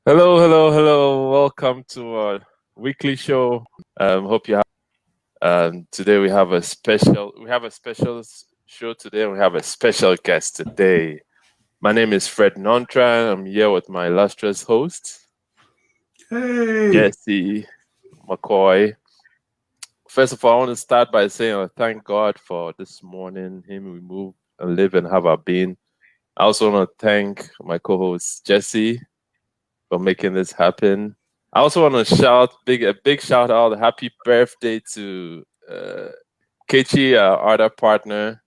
Hello, hello, hello. Welcome to our weekly show. Hope you have. Today we have a special show today. And we have a special guest today. My name is Fred Nonterah. I'm here with my illustrious host, Hey, Jesse McCoy. First of all, I want to start by saying I thank God for this morning, Him we move and live and have our being. I also want to thank my co-host Jesse for making this happen. I also want to a big shout out, happy birthday to Kechi, our other partner,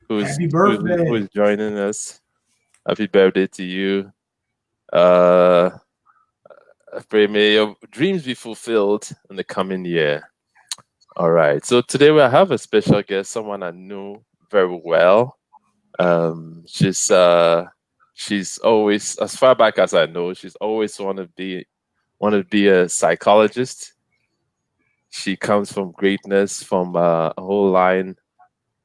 happy birthday. who's joining us. Happy birthday to you. Uh, I pray may your dreams be fulfilled in the coming year. All right. So today we have a special guest, someone I know very well. She's always, as far back as I know, she's always wanted to be a psychologist. She comes from greatness, from a whole line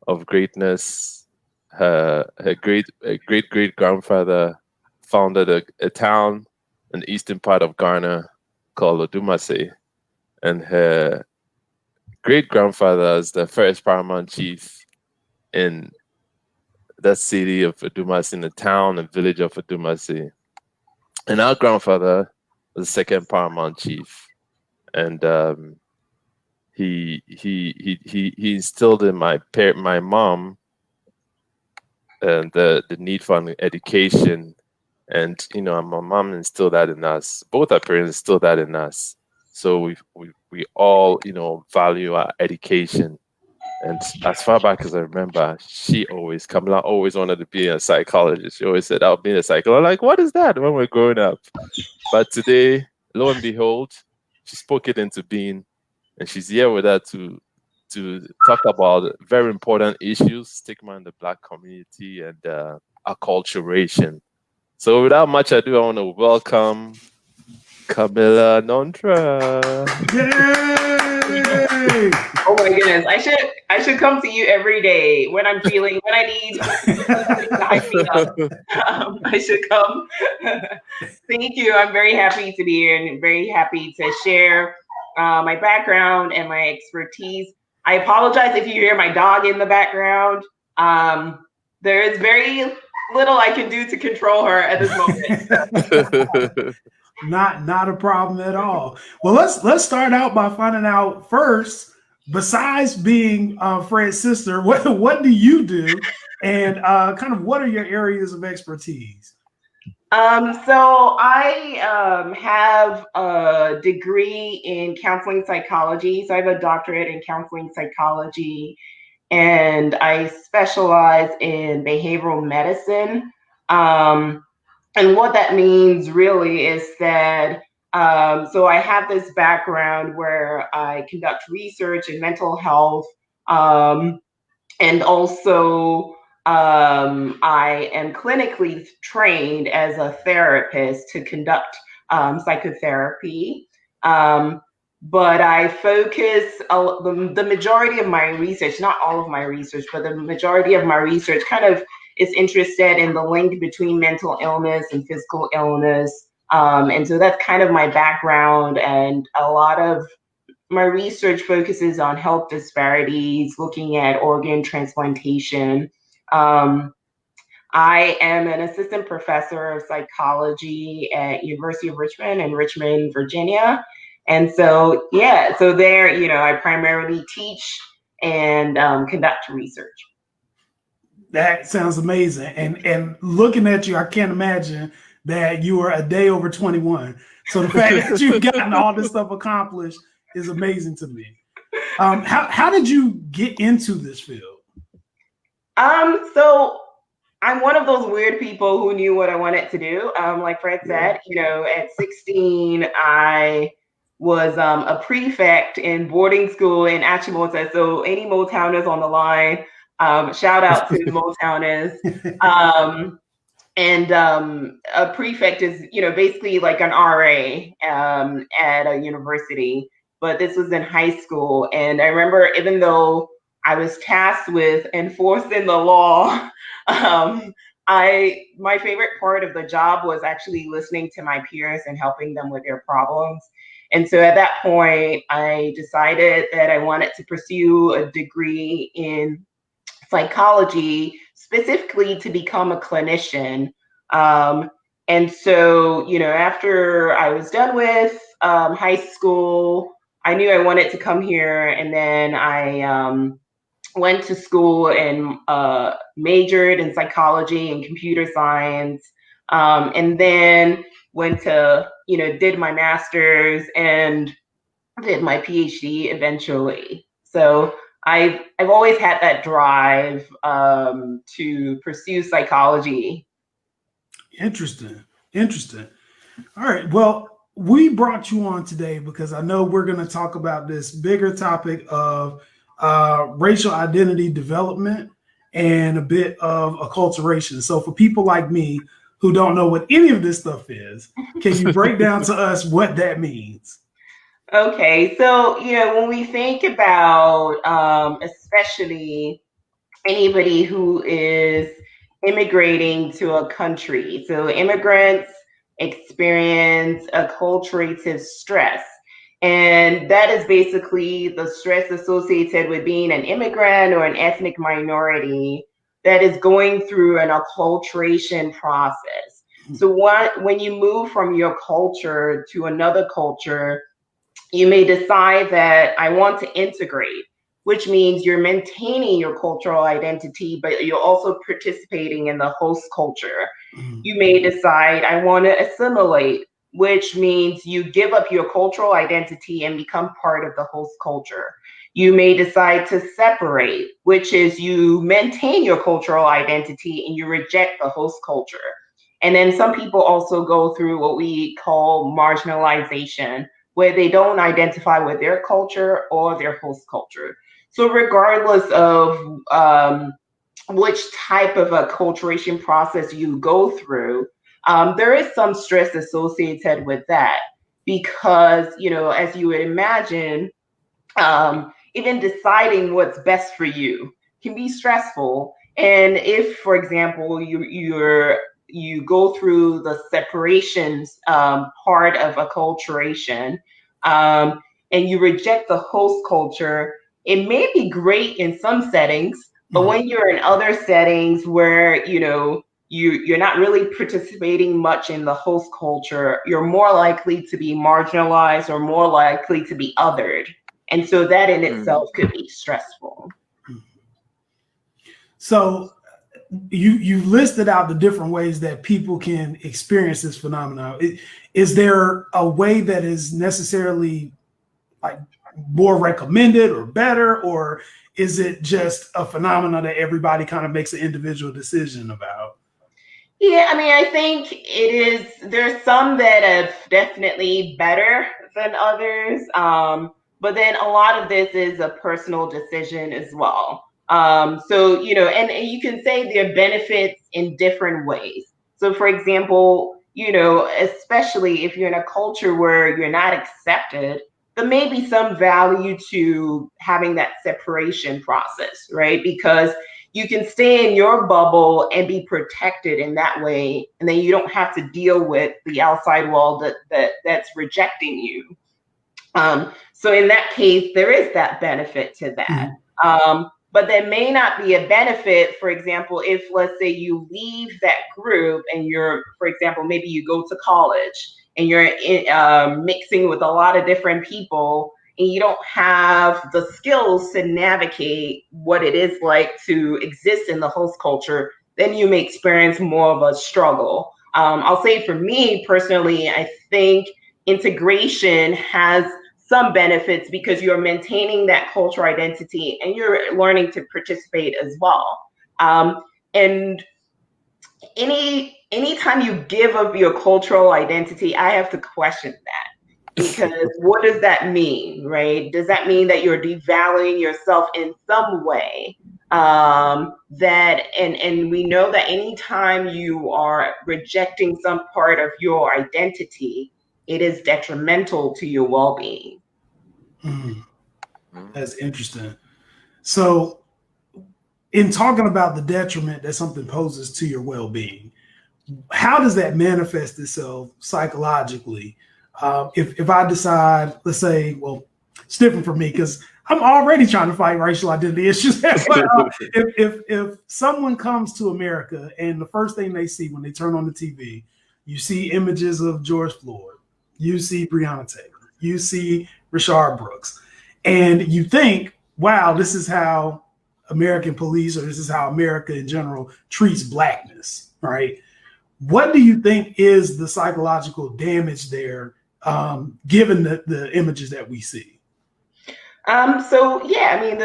of greatness. Her great grandfather founded a town in the eastern part of Ghana called Odumase, and her great grandfather is the first paramount chief in that city of Odumase, in the town and village of Odumase. And our grandfather was the second paramount chief, and he instilled in my mom and the need for an education, and my mom instilled that in us. Both our parents instilled that in us. So we all value our education. And as far back as I remember, Camilla always wanted to be a psychologist. She always said, "I'll be a psychologist." Like, what is that when we're growing up? But today, lo and behold, she spoke it into being, and she's here with us to talk about very important issues, stigma in the Black community, and acculturation. So, without much ado, I want to welcome Camilla Nonterah. Yay! Oh my goodness. I should come to you every day when I need something to hype me up. I should come. Thank you. I'm very happy to be here and very happy to share my background and my expertise. I apologize if you hear my dog in the background. There is very little I can do to control her at this moment. Not a problem at all. Well, let's start out by finding out first. Besides being Fred's sister, what do you do, and kind of what are your areas of expertise? So I have a degree in counseling psychology. So I have a doctorate in counseling psychology, and I specialize in behavioral medicine. And what that means really is that so I have this background where I conduct research in mental health, and also I am clinically trained as a therapist to conduct psychotherapy. But I focus the majority of my research, not all of my research, but the majority of my research kind of is interested in the link between mental illness and physical illness. And so that's kind of my background, and a lot of my research focuses on health disparities, looking at organ transplantation. I am an assistant professor of psychology at University of Richmond in Richmond, Virginia. And so, yeah, so there, I primarily teach and conduct research. That sounds amazing. And looking at you, I can't imagine that you are a day over 21. So the fact that you've gotten all this stuff accomplished is amazing to me. How did you get into this field? So I'm one of those weird people who knew what I wanted to do. Like Fred said, at 16, I was a prefect in boarding school in Achimota. So any Motowners on the line, shout out to the Motowners. And a prefect is, basically like an RA at a university. But this was in high school. And I remember, even though I was tasked with enforcing the law, my favorite part of the job was actually listening to my peers and helping them with their problems. And so at that point, I decided that I wanted to pursue a degree in psychology, specifically to become a clinician. And so, after I was done with high school, I knew I wanted to come here, and then I went to school and majored in psychology and computer science, and then went to, did my master's and did my PhD eventually. So I've always had that drive to pursue psychology. Interesting. All right. Well, we brought you on today because I know we're going to talk about this bigger topic of racial identity development and a bit of acculturation. So for people like me who don't know what any of this stuff is, can you break down to us what that means? Okay, so when we think about especially anybody who is immigrating to a country, so immigrants experience acculturative stress. And that is basically the stress associated with being an immigrant or an ethnic minority that is going through an acculturation process. So when you move from your culture to another culture, you may decide that I want to integrate, which means you're maintaining your cultural identity, but you're also participating in the host culture. You may decide I want to assimilate, which means you give up your cultural identity and become part of the host culture. You may decide to separate, which is you maintain your cultural identity and you reject the host culture. And then some people also go through what we call marginalization, where they don't identify with their culture or their host culture. So regardless of which type of acculturation process you go through, there is some stress associated with that because, as you would imagine, even deciding what's best for you can be stressful. And if, for example, you go through the separations part of acculturation, and you reject the host culture, it may be great in some settings, but when you're in other settings where you're not really participating much in the host culture, you're more likely to be marginalized or more likely to be othered. And so that in itself could be stressful. So you listed out the different ways that people can experience this phenomenon. Is there a way that is necessarily like more recommended or better, or is it just a phenomenon that everybody kind of makes an individual decision about? Yeah, I mean, I think it is. There's some that are definitely better than others, but then a lot of this is a personal decision as well. So, and you can say there are benefits in different ways. So, for example, especially if you're in a culture where you're not accepted, there may be some value to having that separation process, right? Because you can stay in your bubble and be protected in that way, and then you don't have to deal with the outside world that's rejecting you. So in that case, there is that benefit to that. But there may not be a benefit, for example, if let's say you leave that group and you're, for example, maybe you go to college and you're mixing with a lot of different people and you don't have the skills to navigate what it is like to exist in the host culture, then you may experience more of a struggle. I'll say for me personally, I think integration has some benefits because you're maintaining that cultural identity and you're learning to participate as well. And anytime you give up your cultural identity, I have to question that, because what does that mean, right? Does that mean that you're devaluing yourself in some way? And we know that anytime you are rejecting some part of your identity, it is detrimental to your well-being. That's interesting. So in talking about the detriment that something poses to your well-being, how does that manifest itself psychologically? If I decide, let's say, well, it's different for me because I'm already trying to fight racial identity issues. But if someone comes to America and the first thing they see when they turn on the TV, you see images of George Floyd, you see Breonna Taylor, you see Rashard Brooks, and you think, wow, this is how American police, or this is how America in general treats blackness, right? What do you think is the psychological damage there, given the images that we see? So yeah, I mean,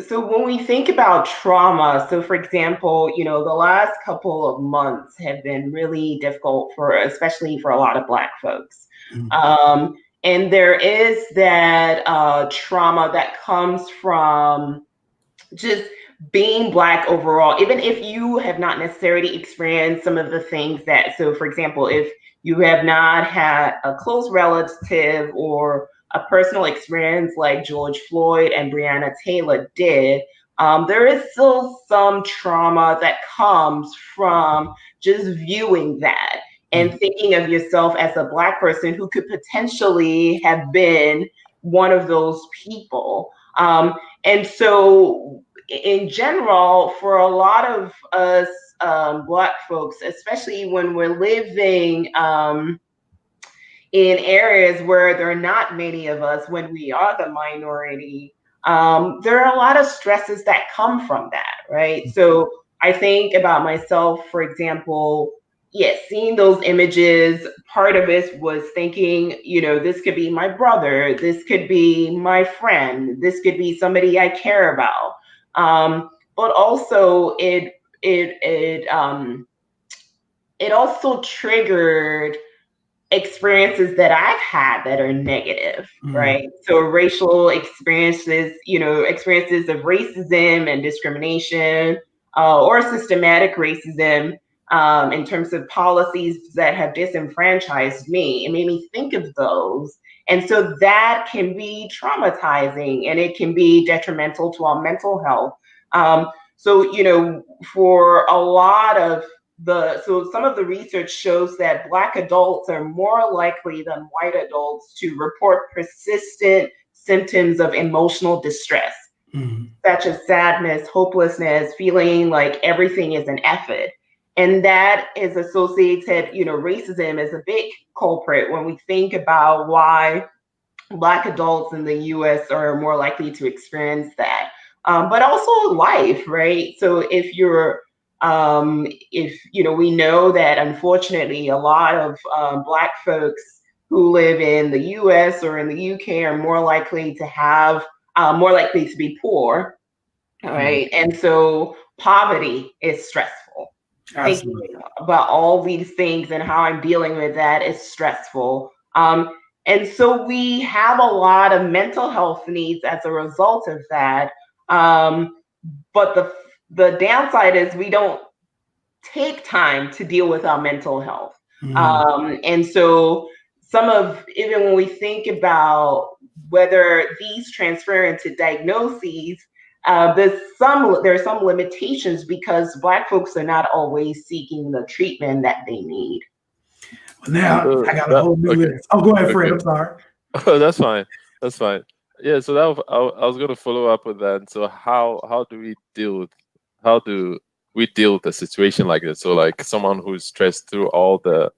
so when we think about trauma, so for example, the last couple of months have been really difficult especially for a lot of Black folks. Mm-hmm. And there is that trauma that comes from just being Black overall, even if you have not necessarily experienced some of the things so for example, if you have not had a close relative or a personal experience like George Floyd and Breonna Taylor did, there is still some trauma that comes from just viewing that and thinking of yourself as a Black person who could potentially have been one of those people. And so in general, for a lot of us Black folks, especially when we're living in areas where there are not many of us, when we are the minority, there are a lot of stresses that come from that, right? So I think about myself, for example, seeing those images, part of it was thinking, this could be my brother, this could be my friend, this could be somebody I care about. But also it also triggered experiences that I've had that are negative, right? So racial experiences, experiences of racism and discrimination, or systematic racism, in terms of policies that have disenfranchised me. It made me think of those. And so that can be traumatizing and it can be detrimental to our mental health. So, for a lot of some of the research shows that Black adults are more likely than white adults to report persistent symptoms of emotional distress, such as sadness, hopelessness, feeling like everything is an effort. And that is associated, racism is a big culprit when we think about why Black adults in the US are more likely to experience that. But also life, right? So if we know that unfortunately a lot of Black folks who live in the US or in the UK are more likely to be poor, right? And so poverty is stressful. Absolutely. Thinking about all these things and how I'm dealing with that is stressful. And so we have a lot of mental health needs as a result of that. But the downside is we don't take time to deal with our mental health. And so even when we think about whether these transfer into diagnoses, there are some limitations because Black folks are not always seeking the treatment that they need. Now I got a whole new list. Oh, go ahead, Fred. I'm sorry. Oh, that's fine. That's fine. Yeah. So I was going to follow up with that. So how do we deal with a situation like this? So like someone who's stressed through all the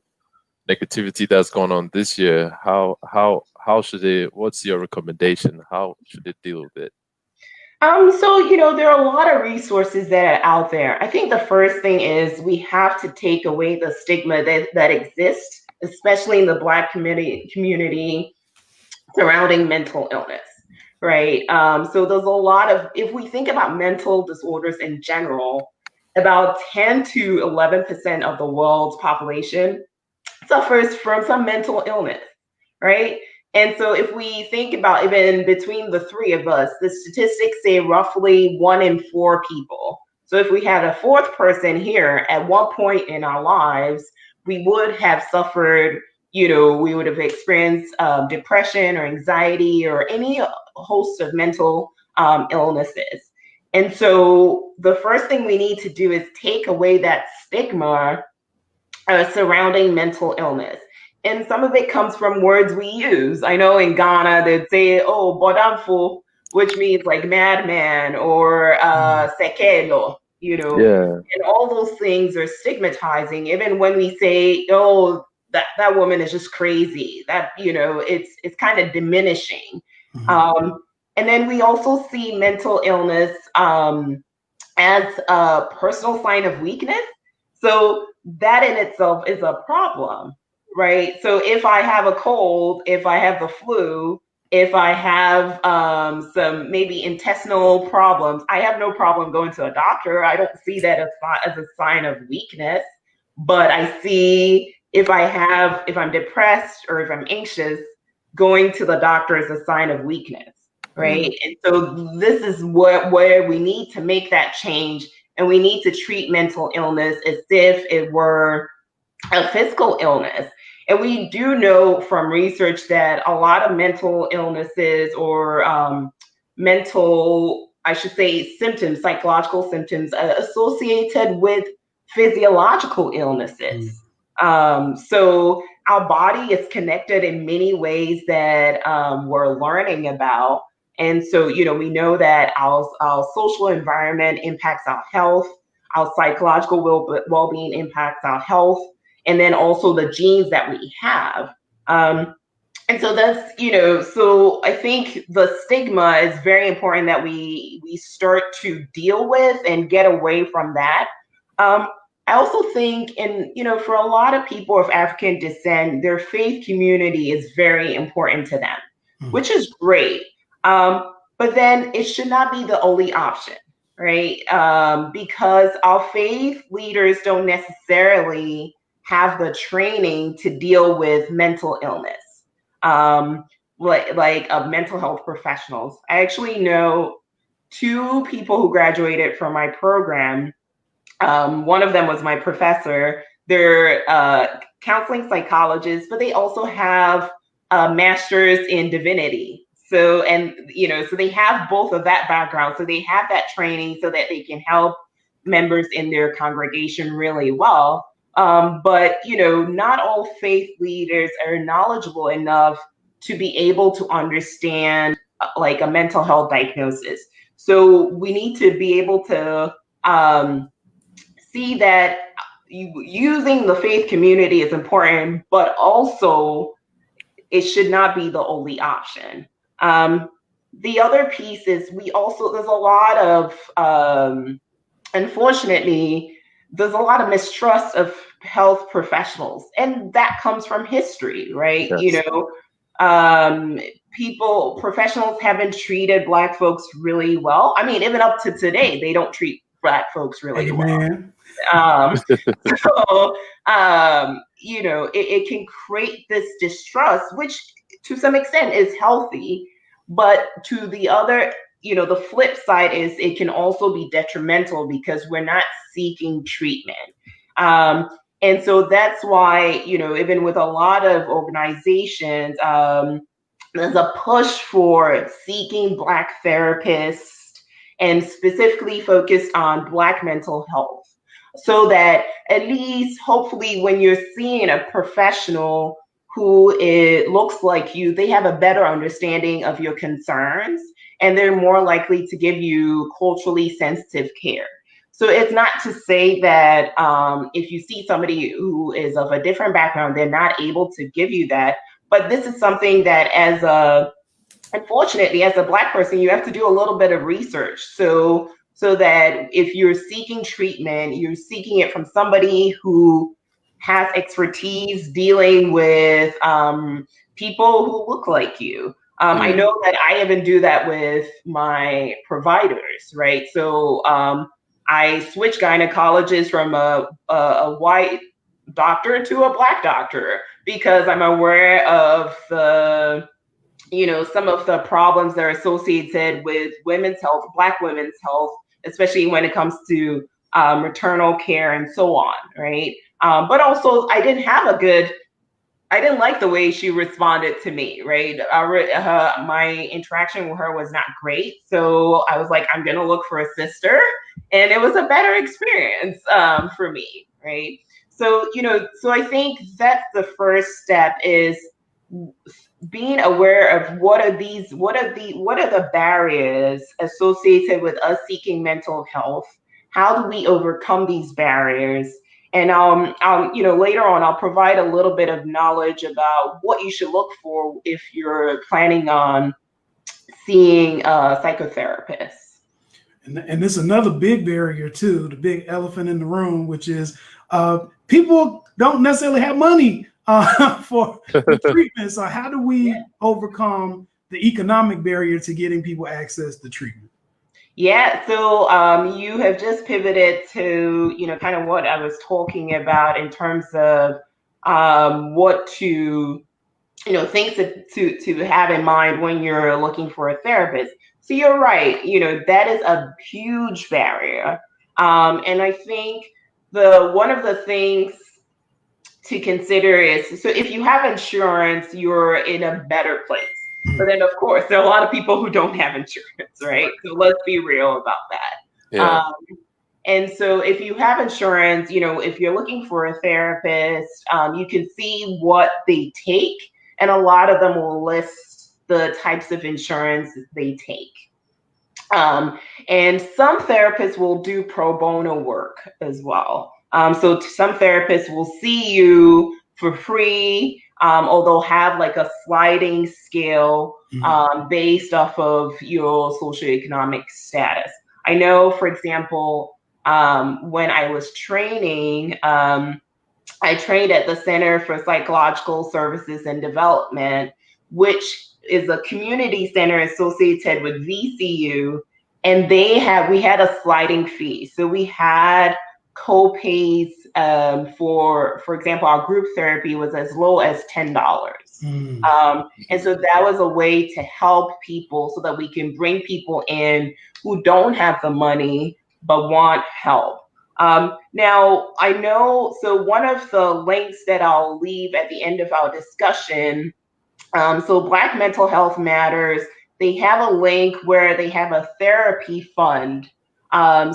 negativity that's going on this year, what's your recommendation? How should they deal with it? So, there are a lot of resources that are out there. I think the first thing is we have to take away the stigma that exists, especially in the Black community surrounding mental illness, right? So there's a lot if we think about mental disorders in general, about 10 to 11% of the world's population suffers from some mental illness, right? And so if we think about even between the three of us, the statistics say roughly 1 in 4 people. So if we had a fourth person here at one point in our lives, we would have suffered, we would have experienced depression or anxiety or any host of mental illnesses. And so the first thing we need to do is take away that stigma surrounding mental illness. And some of it comes from words we use. I know in Ghana, they'd say, oh, bodamfo, which means like madman or sekelo, Yeah. and all those things are stigmatizing. Even when we say, oh, that woman is just crazy, that, it's kind of diminishing. And then we also see mental illness as a personal sign of weakness. So that in itself is a problem, right? So if I have a cold, if I have the flu, if I have some maybe intestinal problems, I have no problem going to a doctor. I don't see that as a sign of weakness. But I see if I'm depressed or if I'm anxious, going to the doctor is a sign of weakness, right? And so this is where we need to make that change, and we need to treat mental illness as if it were a physical illness. And we do know from research that a lot of mental illnesses or symptoms, psychological symptoms associated with physiological illnesses. So our body is connected in many ways that we're learning about. And so, we know that our social environment impacts our health, our psychological well-being impacts our health, and then also the genes that we have. And so that's, so I think the stigma is very important that we start to deal with and get away from that. I also think, for a lot of people of African descent, their faith community is very important to them, which is great. But then it should not be the only option, right? Because our faith leaders don't necessarily have the training to deal with mental illness, like mental health professionals. I actually know 2 people who graduated from my program. One of them was my professor. They're counseling psychologists, but they also have a master's in divinity. So they have both of that background. So they have that training so that they can help members in their congregation really well. But not all faith leaders are knowledgeable enough to be able to understand like a mental health diagnosis. So we need to be able to see that using the faith community is important, but also it should not be the only option. The other piece is there's a lot of, unfortunately, there's a lot of mistrust of health professionals, and that comes from history, right? Yes. Professionals haven't treated Black folks really well. I mean, even up to today, they don't treat Black folks really well. So, it can create this distrust, which to some extent is healthy, but to the other, the flip side is it can also be detrimental because we're not seeking treatment. And so that's why, even with a lot of organizations, there's a push for seeking Black therapists and specifically focused on Black mental health. So that at least, hopefully, when you're seeing a professional who looks like you, they have a better understanding of your concerns, and they're more likely to give you culturally sensitive care. So it's not to say that if you see somebody who is of a different background, they're not able to give you that. But this is something that unfortunately, as a Black person, you have to do a little bit of research. So that if you're seeking treatment, you're seeking it from somebody who has expertise dealing with people who look like you. I know that I even do that with my providers, right? So I switch gynecologists from a white doctor to a Black doctor because I'm aware of some of the problems that are associated with women's health, Black women's health, especially when it comes to maternal care and so on, right? But also, I didn't have a good I didn't like the way she responded to me, right? My interaction with her was not great. So I was like, I'm going to look for a sister. And it was a better experience for me, right? So, so I think that's the first step, is being aware of what are the barriers associated with us seeking mental health. How do we overcome these barriers? And later on, I'll provide a little bit of knowledge about what you should look for if you're planning on seeing a psychotherapist. And this is another big barrier too, the big elephant in the room, which is people don't necessarily have money for treatment. So how do we overcome the economic barrier to getting people access to treatment? Yeah, so you have just pivoted to, kind of what I was talking about in terms of what to, things to have in mind when you're looking for a therapist. So you're right, that is a huge barrier. And I think one of the things to consider is, so if you have insurance, you're in a better place. But then, of course, there are a lot of people who don't have insurance, right? So let's be real about that. Yeah. And so if you have insurance, if you're looking for a therapist, you can see what they take. And a lot of them will list the types of insurance they take. And some therapists will do pro bono work as well. So some therapists will see you for free, or they'll have like a sliding scale based off of your socioeconomic status. I know, for example, when I was training, I trained at the Center for Psychological Services and Development, which is a community center associated with VCU. And we had a sliding fee. So we had co-pays for example, our group therapy was as low as $10. And so that was a way to help people so that we can bring people in who don't have the money but want help. Now, I know, so one of the links that I'll leave at the end of our discussion, so Black Mental Health Matters, they have a link where they have a therapy fund.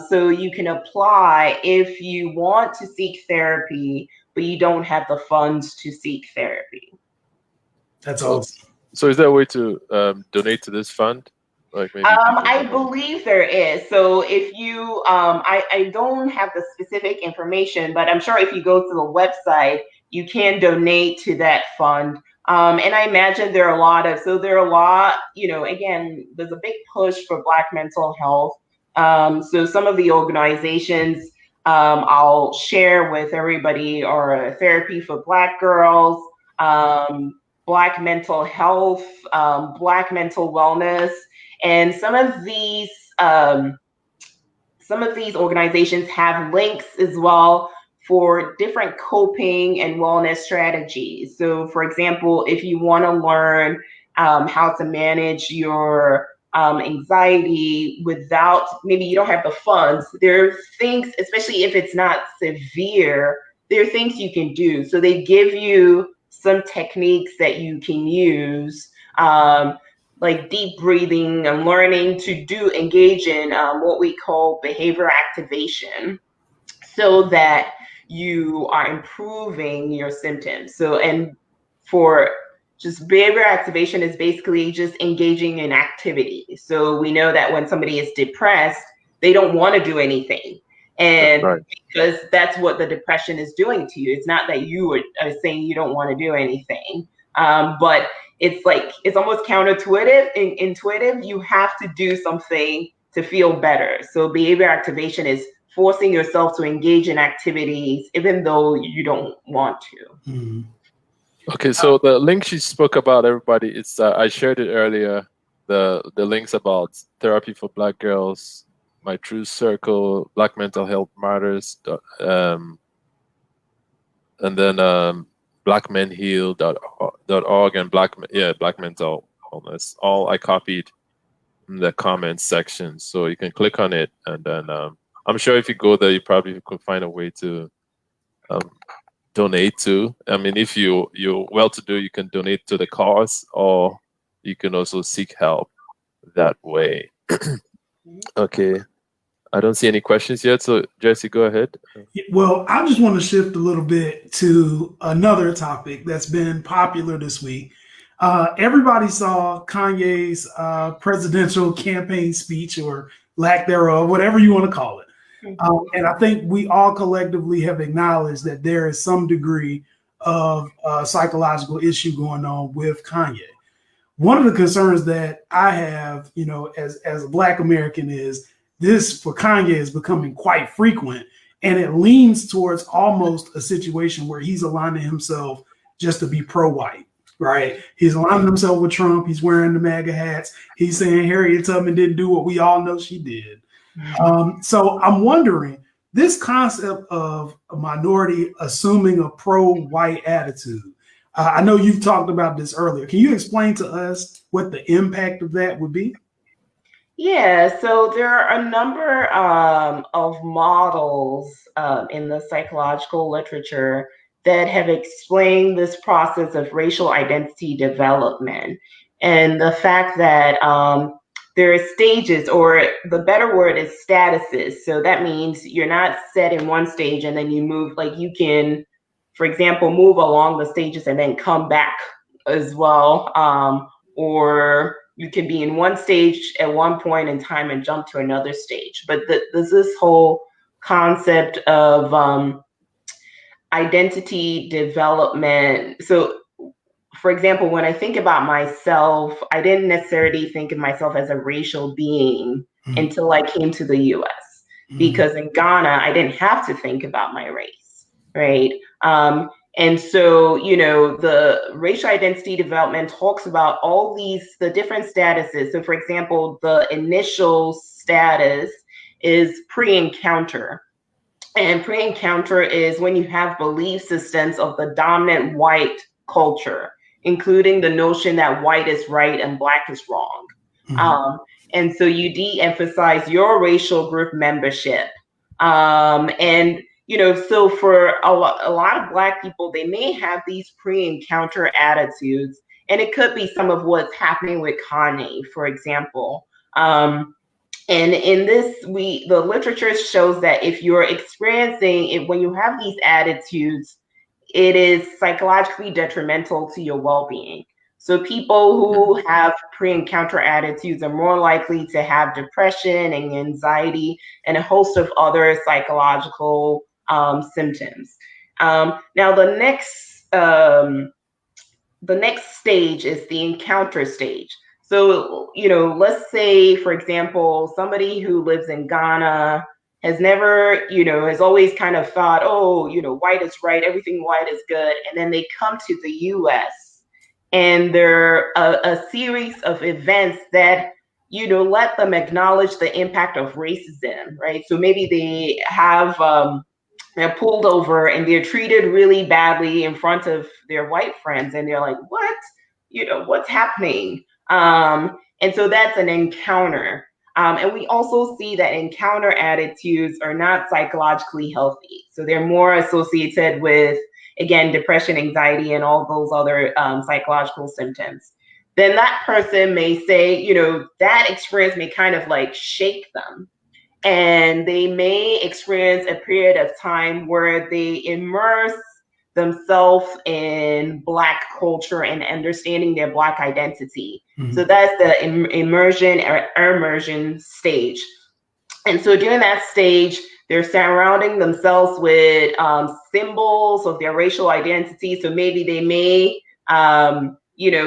So you can apply if you want to seek therapy, but you don't have the funds to seek therapy. That's awesome. So is there a way to donate to this fund? Like maybe I believe there is. So if you, I don't have the specific information, but I'm sure if you go to the website, you can donate to that fund. And I imagine there are a lot, again, there's a big push for Black mental health. So some of the organizations I'll share with everybody are Therapy for Black Girls, Black Mental Health, Black Mental Wellness. And some of these organizations have links as well for different coping and wellness strategies. So, for example, if you want to learn how to manage your anxiety without, maybe you don't have the funds, there are things, especially if it's not severe, there are things you can do. So they give you some techniques that you can use, like deep breathing and learning to engage in what we call behavior activation, so that you are improving your symptoms. So, and for just behavior activation is basically just engaging in activity. So we know that when somebody is depressed, they don't want to do anything. And because that's what the depression is doing to you. It's not that you are saying you don't want to do anything, but it's like, it's almost intuitive. You have to do something to feel better. So behavior activation is forcing yourself to engage in activities, even though you don't want to. Okay, so the link she spoke about, everybody, it's I shared it earlier. The links about Therapy for Black Girls, My True Circle, Black Mental Health Matters, and then blackmenheal.org and Black Mental Wellness. All I copied in the comments section, so you can click on it, and then I'm sure if you go there, you probably could find a way to donate to. I mean, if you're well-to-do, you can donate to the cause, or you can also seek help that way. Okay. I don't see any questions yet, so Jesse, go ahead. Well, I just want to shift a little bit to another topic that's been popular this week. Everybody saw Kanye's presidential campaign speech, or lack thereof, whatever you want to call it. And I think we all collectively have acknowledged that there is some degree of psychological issue going on with Kanye. One of the concerns that I have, as a Black American, is this for Kanye is becoming quite frequent, and it leans towards almost a situation where he's aligning himself just to be pro-white, right? He's aligning himself with Trump. He's wearing the MAGA hats. He's saying Harriet Tubman didn't do what we all know she did. So I'm wondering, this concept of a minority assuming a pro-white attitude, I know you've talked about this earlier. Can you explain to us what the impact of that would be? Yeah, so there are a number of models in the psychological literature that have explained this process of racial identity development, and the fact that there are stages, or the better word is statuses. So that means you're not set in one stage and then you move, like you can, for example, move along the stages and then come back as well. Or you can be in one stage at one point in time and jump to another stage. But there's this whole concept of identity development. So, for example, when I think about myself, I didn't necessarily think of myself as a racial being until I came to the US. Because in Ghana, I didn't have to think about my race, right? And so, the racial identity development talks about all the different statuses. So, for example, the initial status is pre-encounter. And pre-encounter is when you have belief systems of the dominant white culture, including the notion that white is right and Black is wrong. And so you de-emphasize your racial group membership. So for a lot of Black people, they may have these pre-encounter attitudes, and it could be some of what's happening with Kanye, for example. And in this, the literature shows that if you're experiencing it, when you have these attitudes, it is psychologically detrimental to your well-being. So people who have pre-encounter attitudes are more likely to have depression and anxiety and a host of other psychological symptoms. Now, the next stage is the encounter stage. So, let's say, for example, somebody who lives in Ghana has never, has always kind of thought, oh, white is right, everything white is good. And then they come to the US, and there are a series of events that, let them acknowledge the impact of racism, right? So maybe they have, they're pulled over and they're treated really badly in front of their white friends. And they're like, what? What's happening? And so that's an encounter. And we also see that encounter attitudes are not psychologically healthy. So they're more associated with, again, depression, anxiety, and all those other psychological symptoms. Then that person may say, that experience may kind of like shake them. And they may experience a period of time where they immerse themselves in Black culture and understanding their Black identity. So that's the immersion or immersion stage. And so during that stage, they're surrounding themselves with symbols of their racial identity. So maybe they may,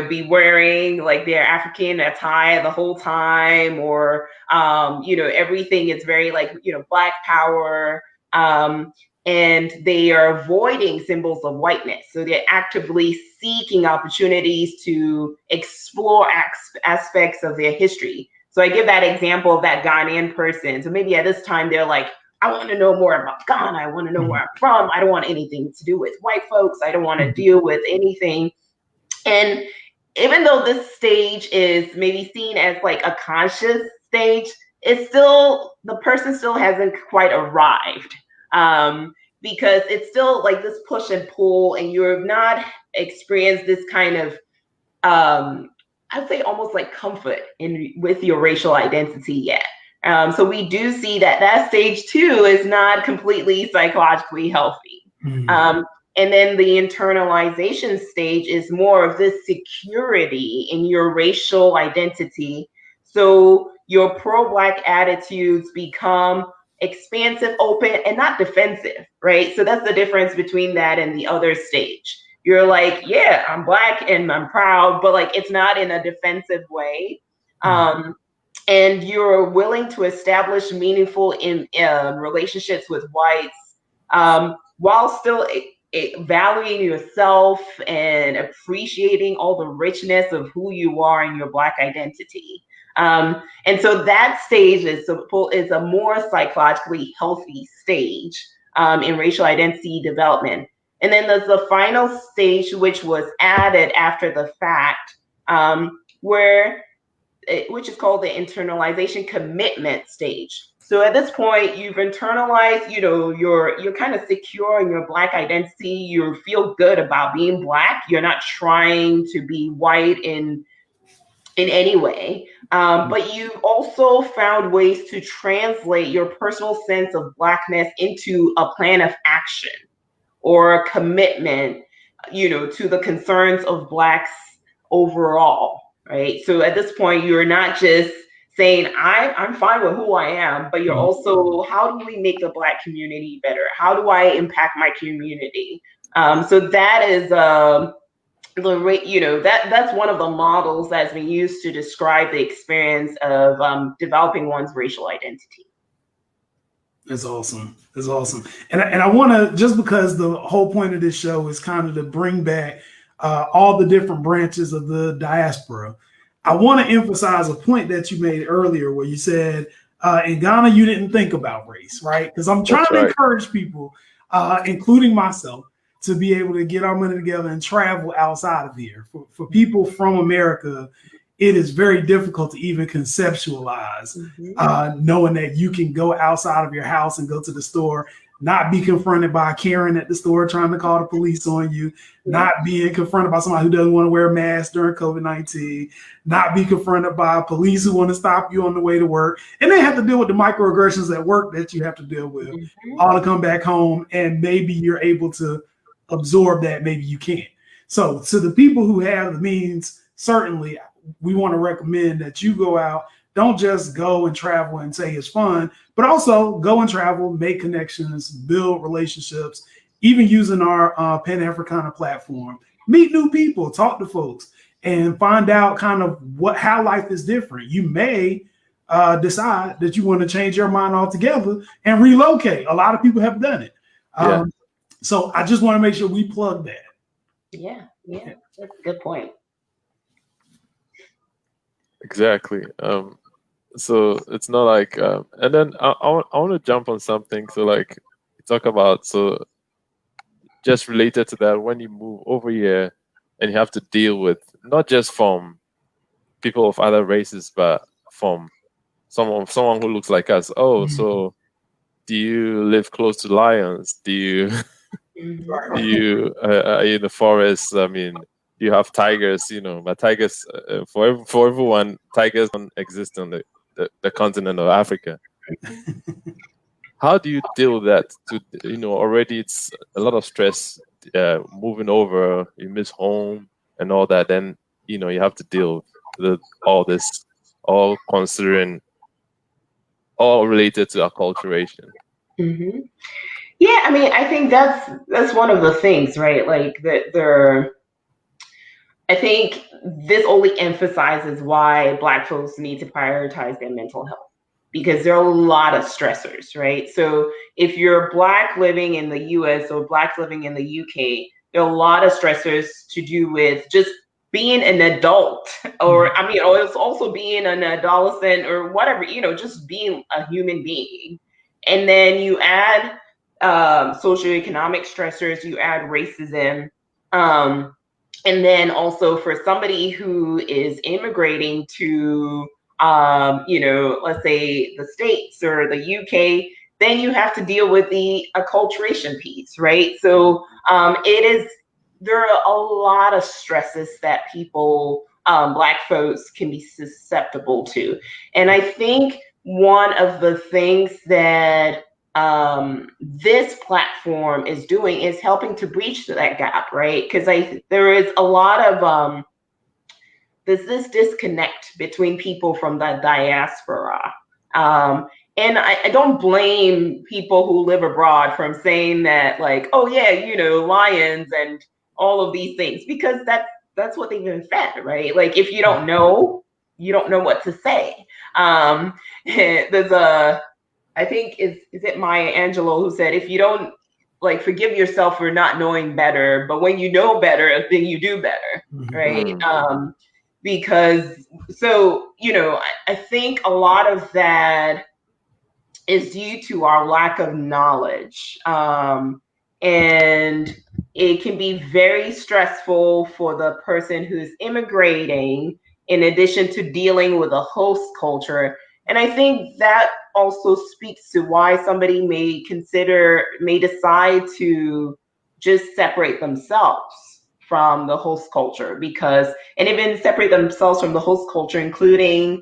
be wearing like their African attire the whole time, or, everything is very like, Black power. And they are avoiding symbols of whiteness. So they're actively seeking opportunities to explore aspects of their history. So I give that example of that Ghanaian person. So maybe at this time, they're like, I want to know more about Ghana. I want to know where I'm from. I don't want anything to do with white folks. I don't want to deal with anything. And even though this stage is maybe seen as like a conscious stage, it's still, the person still hasn't quite arrived. because it's still like this push and pull, and you've not experienced this kind of I'd say almost like comfort with your racial identity yet. So we do see that stage 2 is not completely psychologically healthy. And then the internalization stage is more of this security in your racial identity. So your pro-Black attitudes become expansive, open, and not defensive, right? So that's the difference between that and the other stage. You're like, yeah, I'm Black and I'm proud, but like it's not in a defensive way. And you're willing to establish meaningful relationships with whites while still valuing yourself and appreciating all the richness of who you are in your Black identity. And so that stage is a more psychologically healthy stage in racial identity development. And then there's the final stage, which was added after the fact, which is called the internalization commitment stage. So at this point, you've internalized, you're kind of secure in your Black identity. You feel good about being Black. You're not trying to be white in any way. But you've also found ways to translate your personal sense of Blackness into a plan of action or a commitment, to the concerns of Blacks overall, right? So at this point, you're not just saying, I'm fine with who I am, but you're also, how do we make the Black community better? How do I impact my community? So that is, that's one of the models that's been used to describe the experience of developing one's racial identity. That's awesome. That's awesome. And I want to, just because the whole point of this show is kind of to bring back all the different branches of the diaspora, I want to emphasize a point that you made earlier where you said in Ghana, you didn't think about race, right? Because I'm trying to encourage people, including myself, to be able to get our money together and travel outside of here. For people from America, it is very difficult to even conceptualize knowing that you can go outside of your house and go to the store, not be confronted by Karen at the store trying to call the police on you, not being confronted by somebody who doesn't want to wear a mask during COVID-19, not be confronted by police who want to stop you on the way to work. And they have to deal with the microaggressions at work that you have to deal with, all to come back home. And maybe you're able to absorb that, maybe you can't. So to the people who have the means, certainly we want to recommend that you go out. Don't just go and travel and say it's fun, but also go and travel, make connections, build relationships, even using our Pan-Africana platform. Meet new people, talk to folks, and find out kind of how life is different. You may decide that you want to change your mind altogether and relocate. A lot of people have done it. So I just want to make sure we plug that. Yeah, that's a good point. Exactly. So it's not like, and then I want to jump on something. So like talk about, so just related to that, when you move over here and you have to deal with not just from people of other races, but from someone who looks like us. Oh, so do you live close to lions? Do you are you in the forest? I mean, you have tigers, but tigers, for everyone, tigers don't exist on the continent of Africa. How do you deal with that? Already it's a lot of stress, moving over, you miss home and all that. Then, you have to deal with all this, all considering, all related to acculturation. Yeah, I mean, I think that's one of the things, right? Like I think this only emphasizes why Black folks need to prioritize their mental health, because there are a lot of stressors, right? So if you're Black living in the US or Black living in the UK, there are a lot of stressors to do with just being an adult, or it's also being an adolescent or whatever, just being a human being. And then you add socioeconomic stressors, you add racism, and then also for somebody who is immigrating to, let's say the States or the UK, then you have to deal with the acculturation piece, right? So there are a lot of stresses that people, Black folks, can be susceptible to. And I think one of the things that this platform is doing is helping to breach that gap, right? Because there is a lot of there's this disconnect between people from the diaspora. And I don't blame people who live abroad from saying that, like, oh yeah, you know, lions and all of these things, because that's what they've been fed, right? Like, if you don't know, you don't know what to say. There's I think is it Maya Angelou who said, if you don't, like, forgive yourself for not knowing better, but when you know better, then you do better, right? Because, so, you know, I think a lot of that is due to our lack of knowledge. And it can be very stressful for the person who's immigrating, in addition to dealing with a host culture. And I think that also speaks to why somebody may decide to just separate themselves from the host culture, and even separate themselves from the host culture, including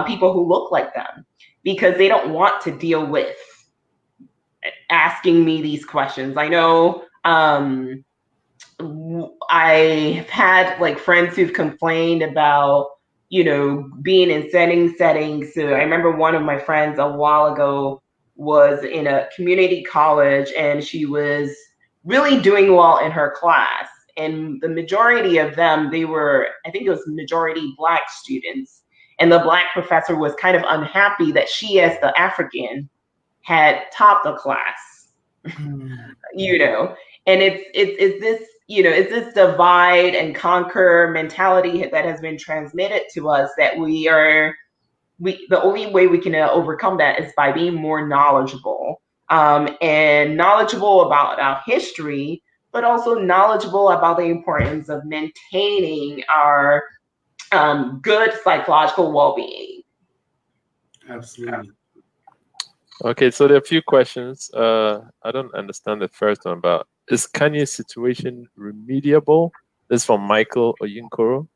people who look like them, because they don't want to deal with asking me these questions. I know I've had, like, friends who've complained about, you know, being in settings. So I remember one of my friends a while ago was in a community college, and she was really doing well in her class. And the majority of them, I think it was majority Black students. And the Black professor was kind of unhappy that she, as the African, had topped the class, you know. And it's this, you know, it's this divide and conquer mentality that has been transmitted to us, that the only way we can overcome that is by being more knowledgeable, and knowledgeable about our history, but also knowledgeable about the importance of maintaining our good psychological well-being. Absolutely. Okay, so there are a few questions. I don't understand the first one, but is Kanye's situation remediable? This is from Michael Oyinkoro.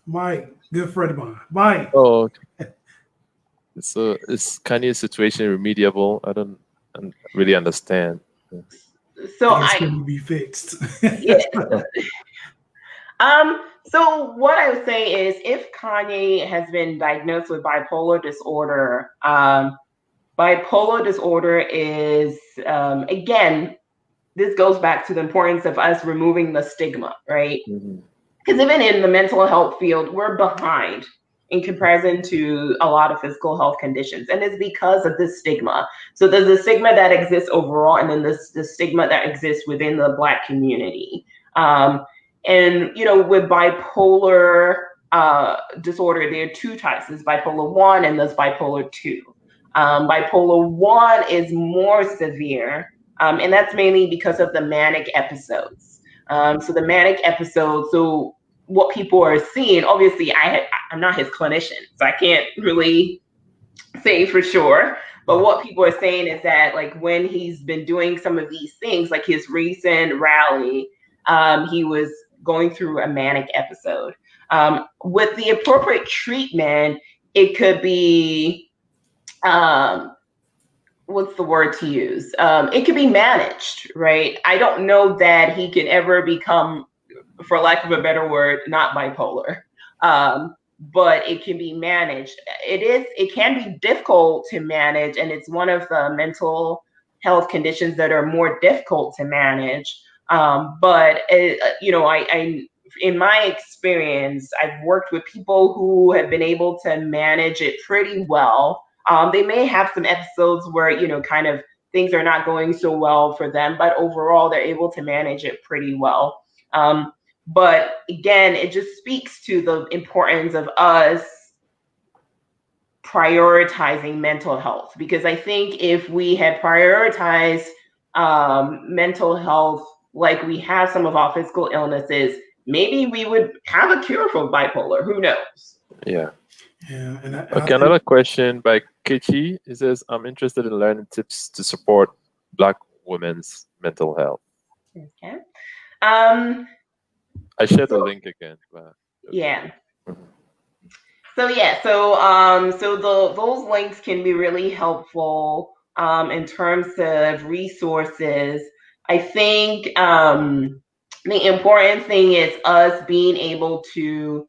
Mike, good friend of mine. Mike. Oh, okay. So is Kanye's situation remediable? I don't really understand. So it's going to be fixed. Yeah. So what I would say is, if Kanye has been diagnosed with bipolar disorder, bipolar disorder is, again, this goes back to the importance of us removing the stigma, right? Because even in the mental health field, we're behind in comparison to a lot of physical health conditions. And it's because of this stigma. So there's the stigma that exists overall, and then the stigma that exists within the Black community. And, you know, with bipolar disorder, there are two types. There's bipolar 1 and there's bipolar 2. Bipolar 1 is more severe, and that's mainly because of the manic episodes. So the manic episodes, so what people are seeing, obviously I'm not his clinician, so I can't really say for sure, but what people are saying is that, like, when he's been doing some of these things, like his recent rally, he was going through a manic episode. With the appropriate treatment, it could be, what's the word to use? It could be managed, right? I don't know that he can ever become, for lack of a better word, not bipolar, but it can be managed. It can be difficult to manage, and it's one of the mental health conditions that are more difficult to manage. But you know, I in my experience, I've worked with people who have been able to manage it pretty well. They may have some episodes where, you know, kind of things are not going so well for them, but overall they're able to manage it pretty well. But again, it just speaks to the importance of us prioritizing mental health, because I think if we had prioritized mental health like we have some of our physical illnesses, maybe we would have a cure for bipolar. Who knows? Yeah. Yeah. And Okay, another question by Kichi. It says, I'm interested in learning tips to support Black women's mental health. Okay. I shared the link again. But Yeah. Mhm. So yeah, so those links can be really helpful in terms of resources. I think the important thing is us being able to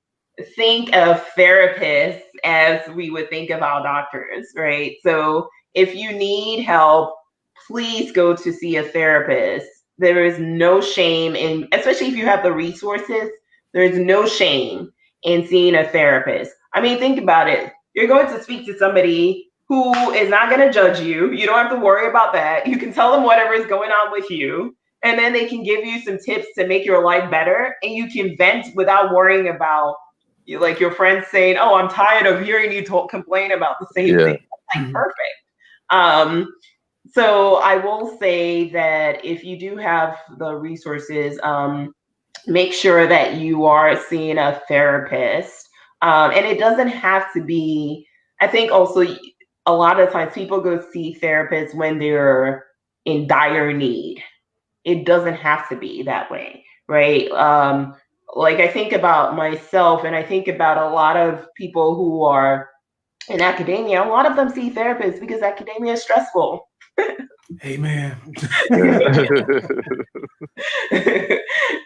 think of therapists as we would think of our doctors, right? So if you need help, please go to see a therapist. There is no shame in, especially if you have the resources, there's no shame in seeing a therapist. I mean, think about it. You're going to speak to somebody who is not going to judge you. You don't have to worry about that. You can tell them whatever is going on with you, and then they can give you some tips to make your life better, and you can vent without worrying about like your friends saying, "Oh, I'm tired of hearing you complain about the same thing." That's like perfect. So I will say that if you do have the resources, make sure that you are seeing a therapist. And it doesn't have to be, I think also a lot of times people go see therapists when they're in dire need. It doesn't have to be that way, right? Like I think about myself and I think about a lot of people who are in academia, a lot of them see therapists because academia is stressful. Amen.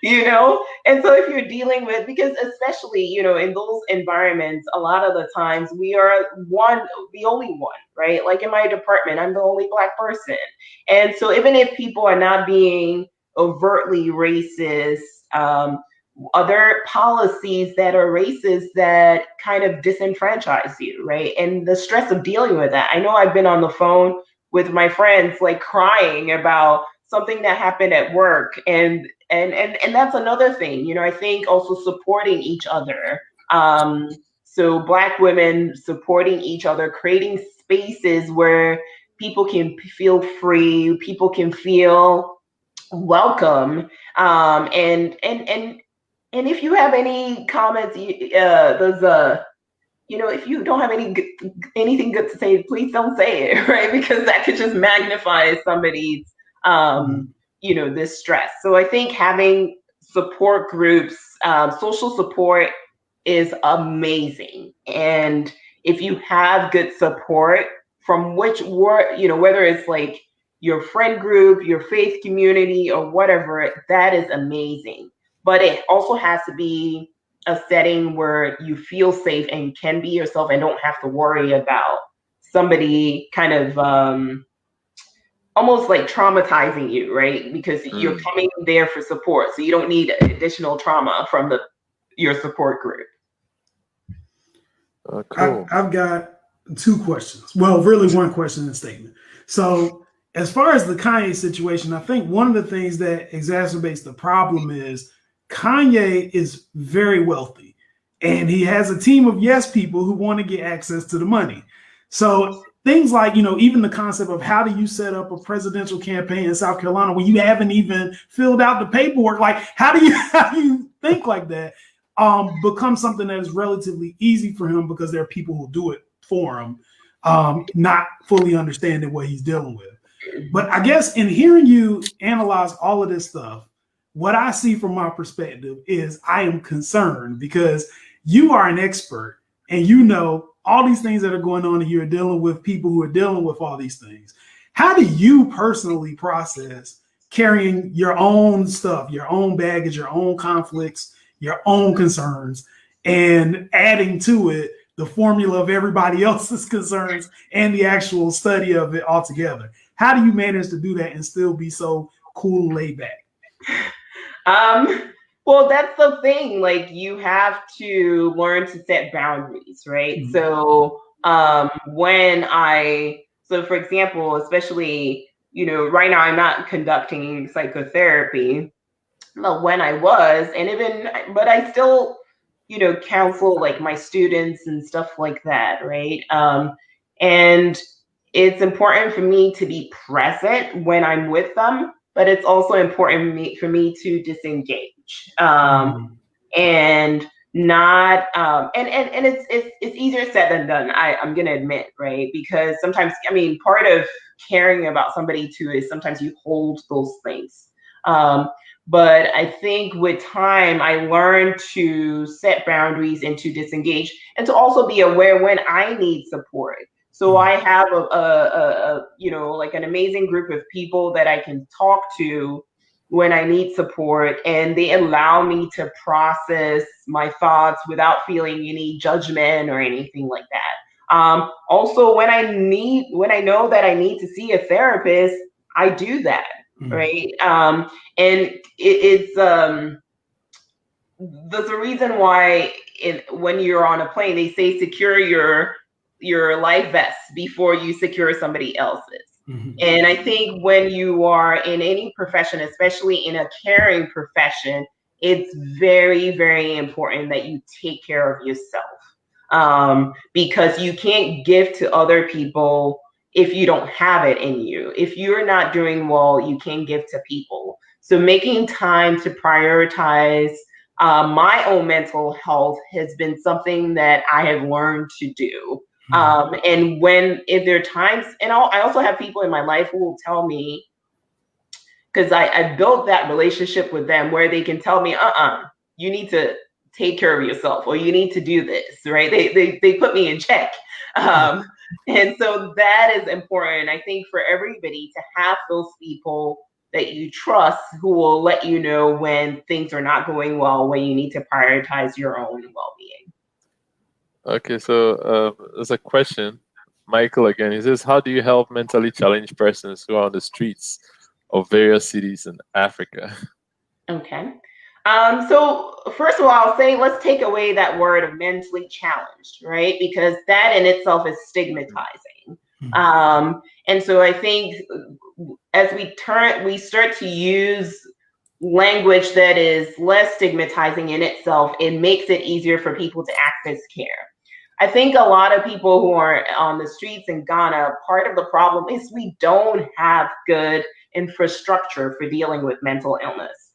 You know, and so if you're dealing with, because especially, you know, in those environments, a lot of the times we are the only one, right? Like in my department, I'm the only Black person. And so even if people are not being overtly racist, other policies that are racist that kind of disenfranchise you, right? And the stress of dealing with that. I know I've been on the phone with my friends like crying about something that happened at work, and that's another thing, you know. I think also supporting each other, so Black women supporting each other, creating spaces where people can feel free, people can feel welcome, and if you have any comments, you know, if you don't have anything good to say, please don't say it, right? Because that could just magnify somebody's, you know, this stress. So I think having support groups, social support is amazing. And if you have good support from you know, whether it's like your friend group, your faith community, or whatever, that is amazing. But it also has to be a setting where you feel safe and can be yourself and don't have to worry about somebody kind of almost like traumatizing you, right? Because you're coming there for support, so you don't need additional trauma from your support group. Cool. I've got two questions. Well, really one question and statement. So as far as the Kanye situation, I think one of the things that exacerbates the problem is Kanye is very wealthy and he has a team of yes people who want to get access to the money. So things like, you know, even the concept of how do you set up a presidential campaign in South Carolina when you haven't even filled out the paperwork? Like, how do you think like that? Becomes something that is relatively easy for him because there are people who do it for him, not fully understanding what he's dealing with. But I guess in hearing you analyze all of this stuff, what I see from my perspective is I am concerned because you are an expert and you know all these things that are going on and you're dealing with people who are dealing with all these things. How do you personally process carrying your own stuff, your own baggage, your own conflicts, your own concerns, and adding to it the formula of everybody else's concerns and the actual study of it all together? How do you manage to do that and still be so cool and laid back? Well, that's the thing. Like, you have to learn to set boundaries, right? Mm-hmm. So, so for example, especially, you know, right now I'm not conducting psychotherapy, but when I was, but I still, you know, counsel like my students and stuff like that, right? And it's important for me to be present when I'm with them, but it's also important for me to disengage. And not and it's easier said than done. I'm gonna admit, right? Because sometimes, I mean, part of caring about somebody too is sometimes you hold those things. But I think with time, I learned to set boundaries and to disengage, and to also be aware when I need support. So I have a you know, like an amazing group of people that I can talk to when I need support, and they allow me to process my thoughts without feeling any judgment or anything like that. Also, when I know that I need to see a therapist, I do that, right? And it's there's a reason why when you're on a plane, they say secure your life vest before you secure somebody else's. And I think when you are in any profession, especially in a caring profession, it's very, very important that you take care of yourself, because you can't give to other people if you don't have it in you. If you're not doing well, you can't give to people. So making time to prioritize my own mental health has been something that I have learned to do. And if there are times, and I also have people in my life who will tell me, because I built that relationship with them where they can tell me, you need to take care of yourself, or you need to do this, right? They put me in check. And so that is important, I think, for everybody to have those people that you trust who will let you know when things are not going well, when you need to prioritize your own well-being. Okay, so there's a question. Michael again, he says, how do you help mentally challenged persons who are on the streets of various cities in Africa? Okay. So first of all, I'll say, let's take away that word of mentally challenged, right? Because that in itself is stigmatizing. And so I think as we start to use language that is less stigmatizing in itself, it makes it easier for people to access care. I think a lot of people who are on the streets in Ghana, part of the problem is we don't have good infrastructure for dealing with mental illness.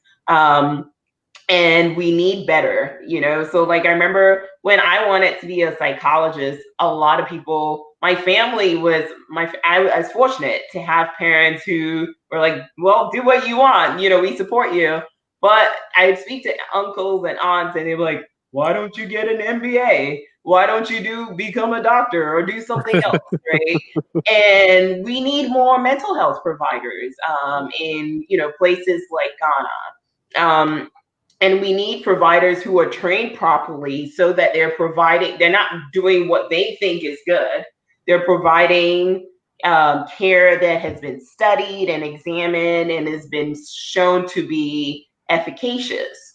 And we need better, you know? So like, I remember when I wanted to be a psychologist, a lot of people, my family I was fortunate to have parents who were like, well, do what you want, you know, we support you. But I'd speak to uncles and aunts and they were like, why don't you get an MBA? Why don't you become a doctor or do something else, right? And we need more mental health providers in, you know, places like Ghana. And we need providers who are trained properly so that they're not doing what they think is good. They're providing care that has been studied and examined and has been shown to be efficacious.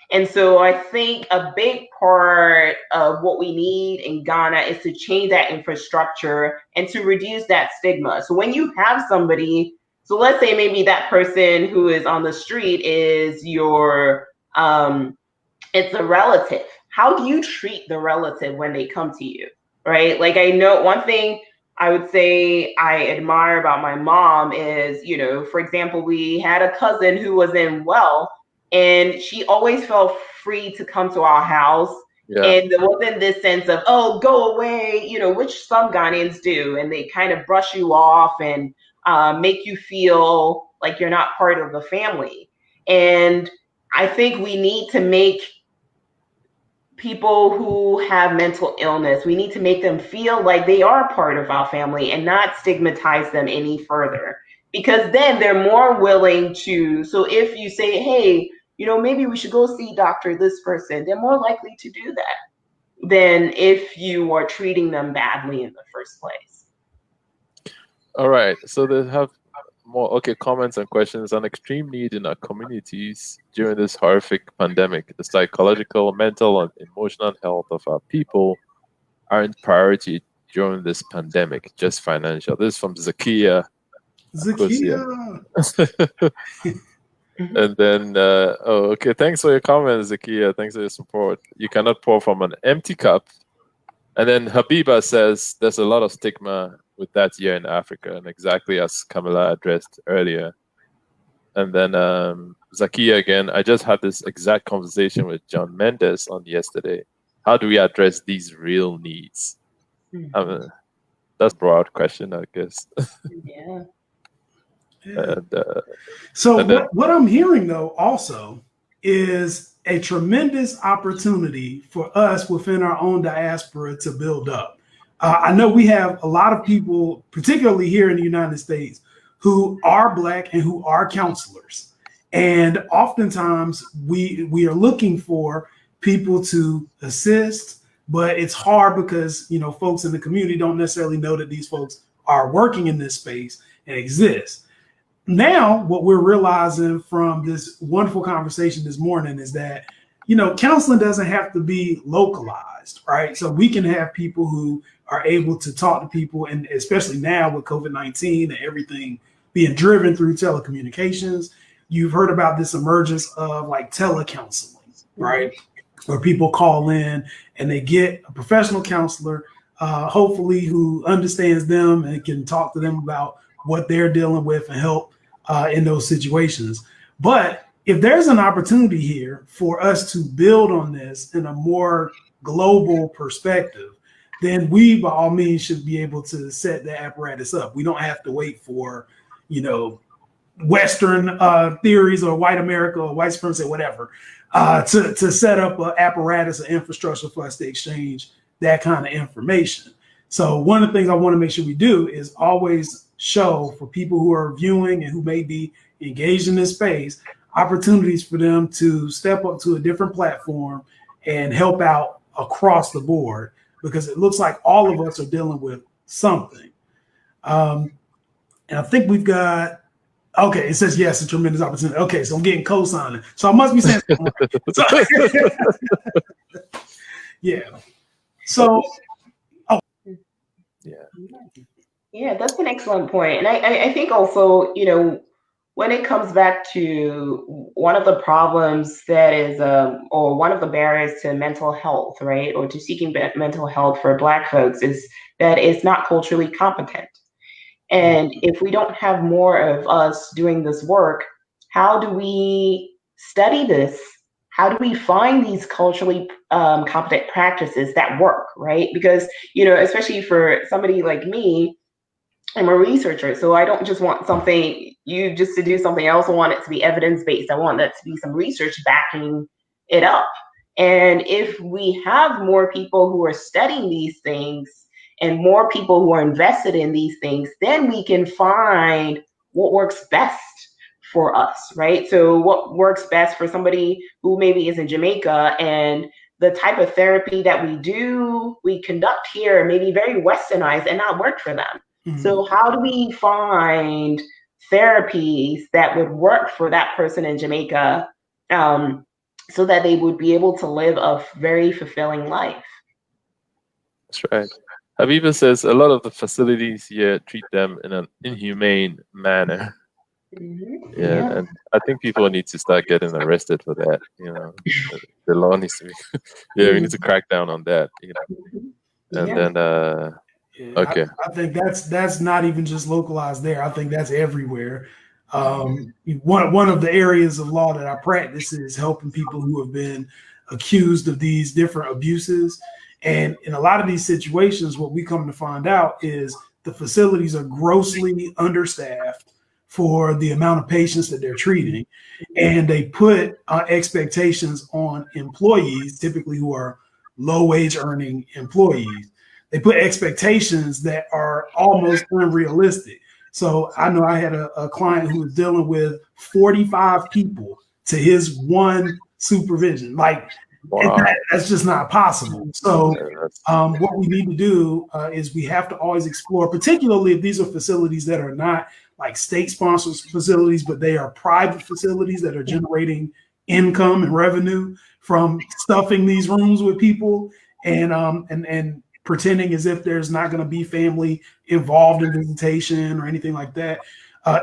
And so I think a big part of what we need in Ghana is to change that infrastructure and to reduce that stigma. So when you have somebody, so let's say maybe that person who is on the street is it's a relative. How do you treat the relative when they come to you, right? Like, I know one thing I would say I admire about my mom is, you know, for example, we had a cousin who was unwell and she always felt free to come to our house. Yeah. And there wasn't this sense of, oh, go away, you know, which some Ghanaians do. And they kind of brush you off and make you feel like you're not part of the family. And I think we need to make people who have mental illness, we need to make them feel like they are part of our family and not stigmatize them any further. Because then they're more willing to, so if you say, hey, you know, maybe we should go see this person, they're more likely to do that than if you are treating them badly in the first place. All right, so they have more comments and questions on extreme need in our communities during this horrific pandemic. The psychological, mental, and emotional health of our people aren't priority during this pandemic, just financial. This is from Zakia. And then, thanks for your comments, Zakia. Thanks for your support. You cannot pour from an empty cup. And then Habiba says there's a lot of stigma with that here in Africa, and exactly as Camilla addressed earlier. And then Zakia again, I just had this exact conversation with John Mendes on yesterday. How do we address these real needs? That's a broad question, I guess. Yeah. And, so and then, what I'm hearing though also is a tremendous opportunity for us within our own diaspora to build up. I know we have a lot of people, particularly here in the United States, who are Black and who are counselors. And oftentimes we are looking for people to assist, but it's hard because, you know, folks in the community don't necessarily know that these folks are working in this space and exist. Now, what we're realizing from this wonderful conversation this morning is that, you know, counseling doesn't have to be localized, right? So we can have people who are able to talk to people, and especially now with COVID-19 and everything being driven through telecommunications, you've heard about this emergence of like telecounseling, right? Where people call in and they get a professional counselor, hopefully who understands them and can talk to them about what they're dealing with and help in those situations. But if there's an opportunity here for us to build on this in a more global perspective, then we by all means should be able to set the apparatus up. We don't have to wait for, you know, Western theories or white America or white supremacy or whatever to set up an apparatus or infrastructure for us to exchange that kind of information. So one of the things I want to make sure we do is always show for people who are viewing and who may be engaged in this space, opportunities for them to step up to a different platform and help out across the board, because it looks like all of us are dealing with something. And I think we've got, okay, it says yes, a tremendous opportunity. Okay, so I'm getting co-signing. So I must be saying something. Yeah. So, Yeah, that's an excellent point. And I think also, you know, when it comes back to one of the problems that is, or one of the barriers to mental health, right, or to seeking mental health for Black folks is that it's not culturally competent. And if we don't have more of us doing this work, how do we study this? How do we find these culturally competent practices that work, right? Because, you know, especially for somebody like me, I'm a researcher, so I don't just want something, you just to do something else. I want it to be evidence-based. I want that to be some research backing it up. And if we have more people who are studying these things and more people who are invested in these things, then we can find what works best for us, right? So what works best for somebody who maybe is in Jamaica, and the type of therapy that we conduct here may be very westernized and not work for them. So how do we find therapies that would work for that person in Jamaica, so that they would be able to live a very fulfilling life? That's right. Habiba says a lot of the facilities here treat them in an inhumane manner. Yeah, and I think people need to start getting arrested for that. You know, the law needs to be. We need to crack down on that. You know, and then. Okay. I think that's not even just localized there. I think that's everywhere. One of the areas of law that I practice is helping people who have been accused of these different abuses. And in a lot of these situations, what we come to find out is the facilities are grossly understaffed for the amount of patients that they're treating. And they put expectations on employees, typically who are low wage earning employees. They put expectations that are almost unrealistic. So I know I had a client who was dealing with 45 people to his one supervision. Like, wow. That's just not possible. So what we need to do is we have to always explore, particularly if these are facilities that are not like state-sponsored facilities, but they are private facilities that are generating income and revenue from stuffing these rooms with people and pretending as if there's not going to be family involved in visitation or anything like that.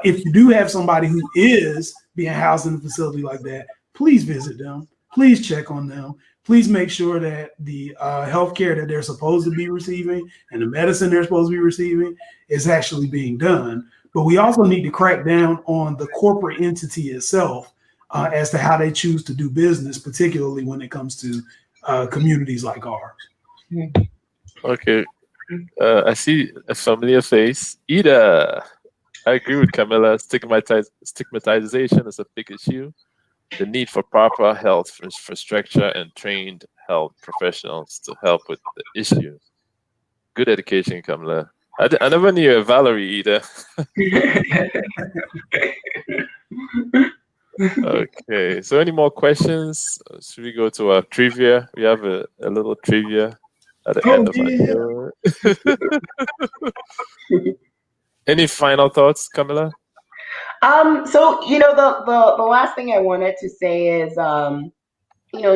If you do have somebody who is being housed in a facility like that, please visit them. Please check on them. Please make sure that the healthcare that they're supposed to be receiving and the medicine they're supposed to be receiving is actually being done. but we also need to crack down on the corporate entity itself as to how they choose to do business, particularly when it comes to communities like ours. Okay. I see a familiar face. Ida. I agree with Camilla. Stigmatization is a big issue. The need for proper health infrastructure and trained health professionals to help with the issue. Good education, Camilla. I never knew a Valerie either. Okay, so any more questions? Should we go to our trivia? We have a little trivia at the end of our show. Any final thoughts, Camilla? So the last thing I wanted to say is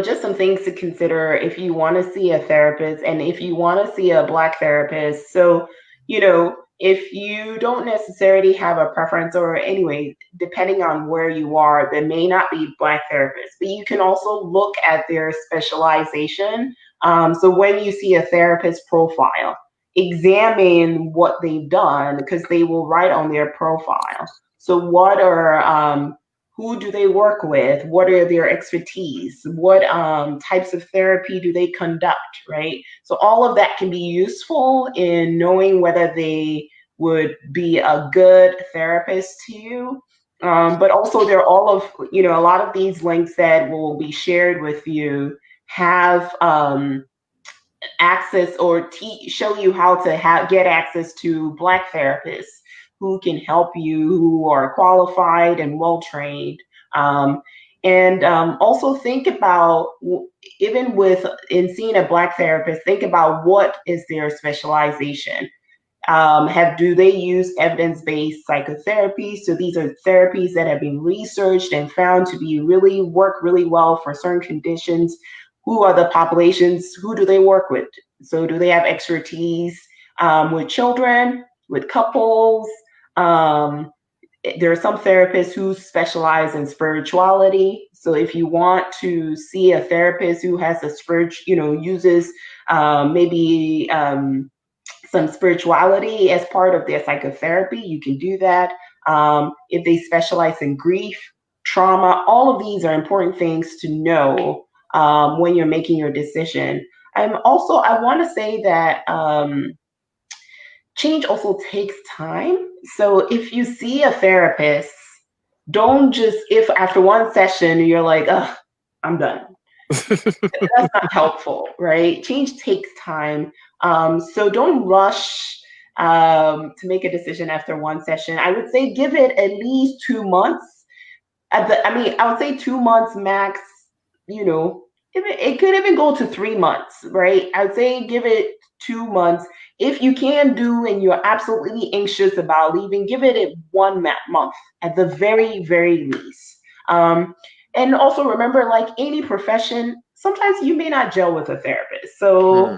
just some things to consider if you want to see a therapist and if you want to see a Black therapist. So, if you don't necessarily have a preference, or anyway, depending on where you are, there may not be Black therapists, but you can also look at their specialization. So when you see a therapist profile, examine what they've done, because they will write on their profile. So who do they work with? What are their expertise? What types of therapy do they conduct, right? So all of that can be useful in knowing whether they would be a good therapist to you. But also there are a lot of these links that will be shared with you have access or show you how to get access to Black therapists who can help you, who are qualified and well-trained. Also think about, even in seeing a Black therapist, think about what is their specialization. Do they use evidence-based psychotherapy? So these are therapies that have been researched and found to work really well for certain conditions. Who are the populations? Who do they work with? So do they have expertise with children, with couples? There are some therapists who specialize in spirituality. So if you want to see a therapist who has uses maybe some spirituality as part of their psychotherapy, you can do that. If they specialize in grief, trauma, all of these are important things to know when you're making your decision. I want to say that change also takes time. So if you see a therapist, if after one session you're like, "Ugh, I'm done." That's not helpful, right? Change takes time. So don't rush to make a decision after one session. I would say give it at least 2 months. I would say 2 months max. It could even go to 3 months, right? I would say give it 2 months. If you can do and you're absolutely anxious about leaving, give it 1 month at the very, very least. And also remember, like any profession, sometimes you may not gel with a therapist. So,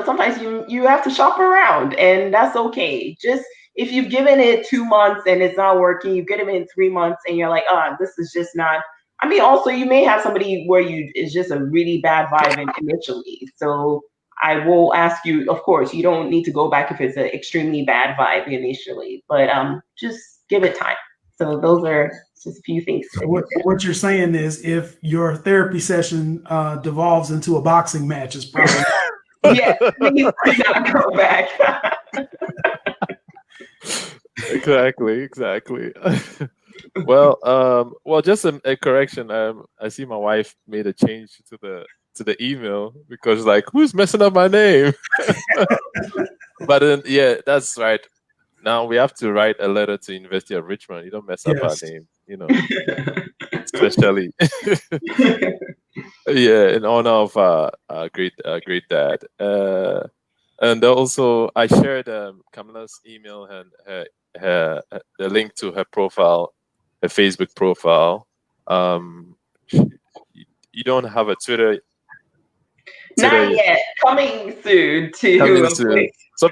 sometimes you have to shop around, and that's okay. Just if you've given it 2 months and it's not working, you get it in 3 months and you're like, this is just not. Also you may have somebody where it's just a really bad vibe initially. So I will ask you, of course, you don't need to go back if it's an extremely bad vibe initially, but just give it time. So those are just a few things. So what you're saying is, if your therapy session devolves into a boxing match, it's probably yeah, please do not go back. Exactly. Well, just a correction. I see my wife made a change to the email, because like, who's messing up my name? But then, yeah, that's right. Now we have to write a letter to University of Richmond. You don't mess up our name, especially. Yeah, in honor of our great dad. And also, I shared Camilla's email and the link to her profile, her Facebook profile. You don't have a Twitter? Not yet. Coming soon too. Coming soon. So,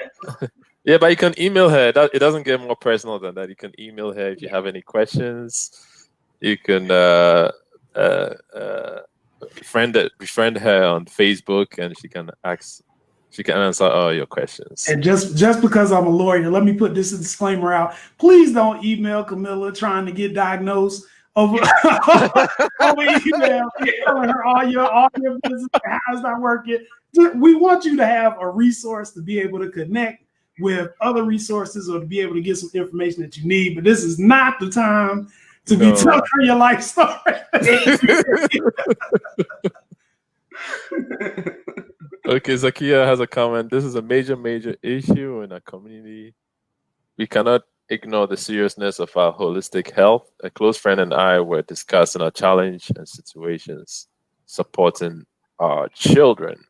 yeah, but you can email her. It doesn't get more personal than that. You can email her if you have any questions. You can befriend her on Facebook, and she can ask She can answer all your questions. And just because I'm a lawyer, let me put this disclaimer out. Please don't email Camilla trying to get diagnosed over, over email, telling her all your business, how it's not working. We want you to have a resource to be able to connect with other resources or to be able to get some information that you need. But this is not the time to be telling her your life story. Okay, Zakia has a comment. This is a major issue in our community. We cannot ignore the seriousness of our holistic health. A close friend and I were discussing our challenge and situations supporting our children.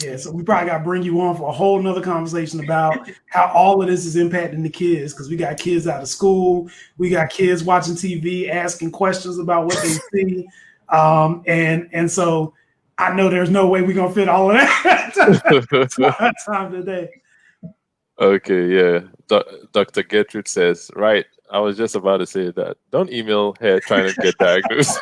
Yeah, so we probably got to bring you on for a whole nother conversation about how all of this is impacting the kids, because we got kids out of school, we got kids watching TV, asking questions about what they see, and so I know there's no way we're gonna fit all of that time today. Okay, yeah. Dr. Gertrude says, right, I was just about to say that. Don't email her trying to get diagnosed.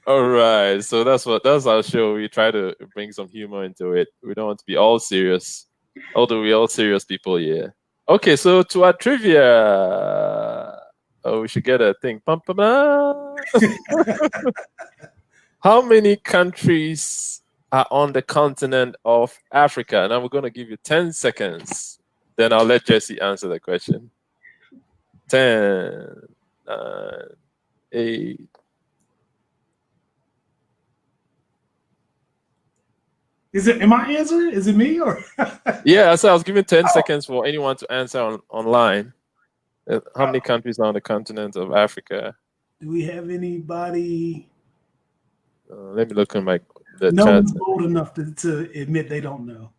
All right, so that's our show. We try to bring some humor into it. We don't want to be all serious, although we're all serious people, yeah. Okay, so to our trivia. Oh, we should get a thing. How many countries are on the continent of Africa? Now we're going to give you 10 seconds. Then I'll let Jesse answer the question. 10, 9, 8. Am I answering? Is it me or? Yeah, so I was giving 10 seconds for anyone to answer online. How many countries are on the continent of Africa? Do we have anybody? Let me look at the no chat. one's bold enough to admit they don't know.